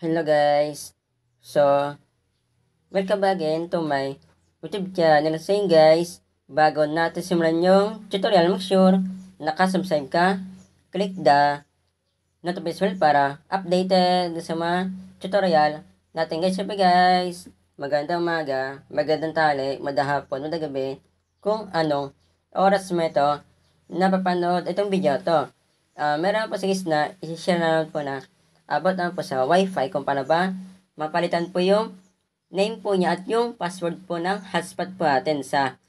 Hello guys. So, welcome back again to my YouTube channel. So yun guys, bago natin simulan yung tutorial, make sure nakasubscribe ka, click the notification bell para updated sa mga tutorial natin guys. Siyempre guys, magandang umaga, magandang tanghali, madahapon, madagabi, kung anong oras mo ito napapanood itong video to. Meron po sa guys na isi-share na po na about naman po sa wifi kung paano ba mapalitan po yung name po niya at yung password po ng hotspot po natin sa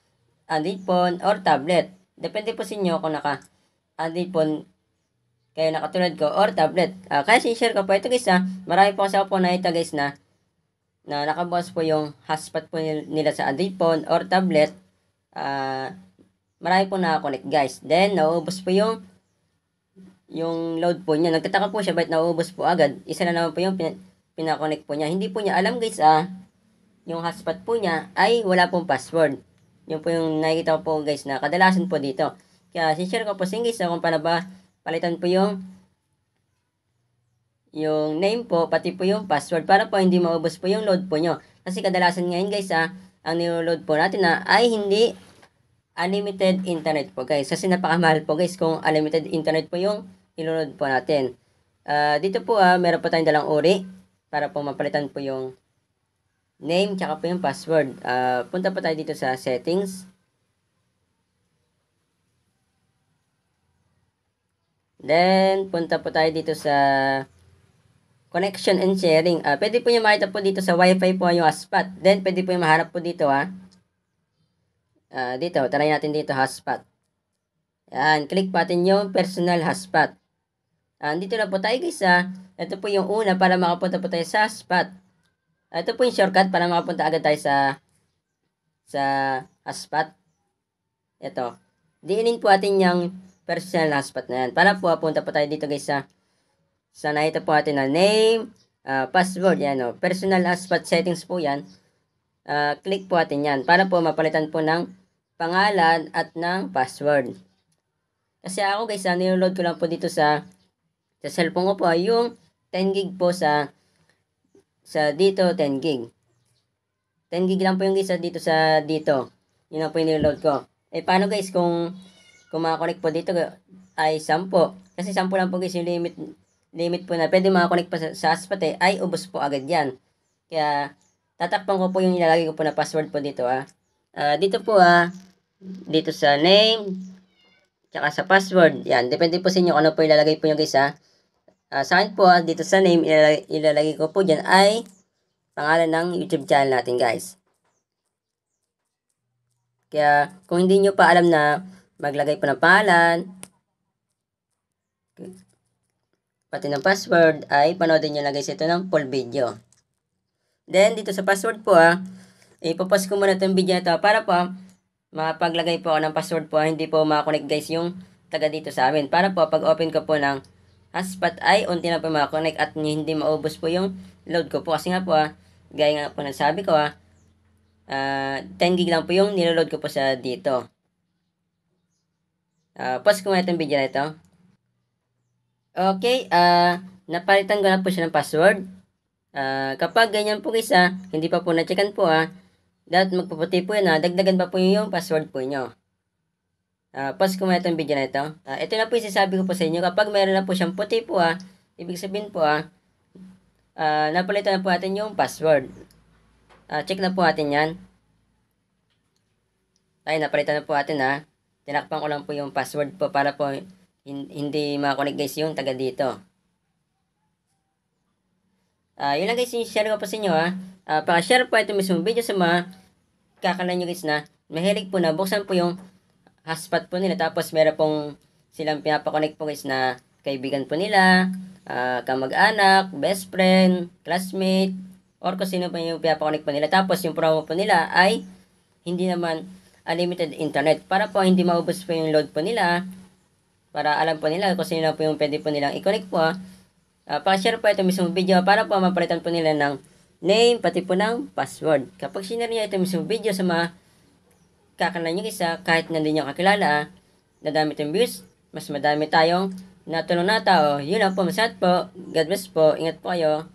Android phone or tablet. Depende po sa inyo kung naka-Android phone kayo nakatulad ko or tablet. Kaya sinishare ko po ito guys marami po kasi ako po na ito guys na nakabukas po yung hotspot po nila sa Android phone or tablet. Marami po nakakonect guys. Then nauubos po yung load po niya. Nagtataka po siya bakit nauubos po agad. Isa na naman po yung pinakonect po niya. Hindi po niya alam guys yung hotspot po niya ay wala pong password. Yun po yung nakikita ko po guys na kadalasan po dito. Kaya sinishare ko po sa guys kung paano ba palitan po yung name po pati po yung password para po hindi maubos po yung load po nyo. Kasi kadalasan ngayon guys ang nilo-load po natin ay hindi unlimited internet po guys. Kasi napakamahal po guys kung unlimited internet po yung ilo-load po natin. Dito po meron po tayong dalang uri para po mapalitan po yung name tsaka po yung password. Punta po tayo dito sa settings. Then punta po tayo dito sa connection and sharing. Pwede po nyo makita po dito sa wifi po yung hotspot. Then pwede po yung maharap po dito dito, try natin dito hotspot. Yan, click po natin yung personal hotspot. Dito na po tayo guys ito po yung una para makapunta po tayo sa hotspot. Ito po yung shortcut para makapunta agad tayo sa hotspot. Ito. Diinin po natin yung personal hotspot na yan. Para po punta po tayo dito guys sa nakita po natin na name, password, yan personal hotspot settings po yan. Click po natin yan para po mapalitan po ng pangalan at ng password. Kasi ako guys nilo-load ko lang po dito sa cellphone ko po yung 10 gig po sa dito 10 gig. 10 gig lang po yung guys dito sa dito. Yun lang po yung nilo-load ko. Paano guys kung makakonect po dito ay 10. Kasi 10 lang po guys yung limit po na pwede makakonect pa sa hotspot ay ubos po agad yan. Kaya tatakpan ko po yung ilalagay ko po na password po dito dito po dito sa name tsaka sa password. Yan, depende po sa inyo kung ano po ilalagay po yung guys sa akin po dito sa name ilalagay ko po dyan ay pangalan ng YouTube channel natin guys. Kaya kung hindi nyo pa alam na maglagay po ng pangalan pati ng password ay panoodin nyo na guys ito ng full video. Then dito sa password po ipopost ko muna itong video na ito para po mapaglagay po ako ng password po hindi po makakonect guys yung taga dito sa amin. Para po pag open ko po ng hotspot ay unti na po makakonect at hindi maubos po yung load ko po. Kasi nga po gaya nga po nasabi ko 10 gig lang po yung niloload ko po sa dito. Post ko muna itong video na ito. Okay, napalitan ko na po siya ng password. Kapag ganyan po guys hindi pa po na-checkan po dapat magpuputi po yan dagdagan pa po yung password po nyo. Pause ko muna itong video na ito. Ito na po yung sasabi ko po sa inyo. Kapag meron na po siyang puti po ibig sabihin po napalitan na po natin yung password. Check na po natin yan. Ay, napalitan na po natin tinakpan ko lang po yung password po para po hindi makakonect guys yung taga dito. Yun lang guys yung share ko po sa inyo paka-share po ito mismo video sa mga kakalan nyo guys na mahilig po na buksan po yung hotspot po nila tapos meron pong silang pinapakonect po guys na kaibigan po nila, kamag-anak, best friend, classmate, or kung sino pa yung pinapakonect po nila. Tapos yung promo po nila ay hindi naman unlimited internet para po hindi maubos po yung load po nila para alam po nila kung sino po yung pwede po nilang i-connect po pa-share po ito mismo video para po mapalitan po nila ng name pati po ng password. Kapag sinare niya ito mismo video sa mga kakalan nyo guys kahit na hindi nyo kakilala nadami itong views, mas madami tayong natulong na tao. Yun lang po, masat po. God bless po. Ingat po kayo.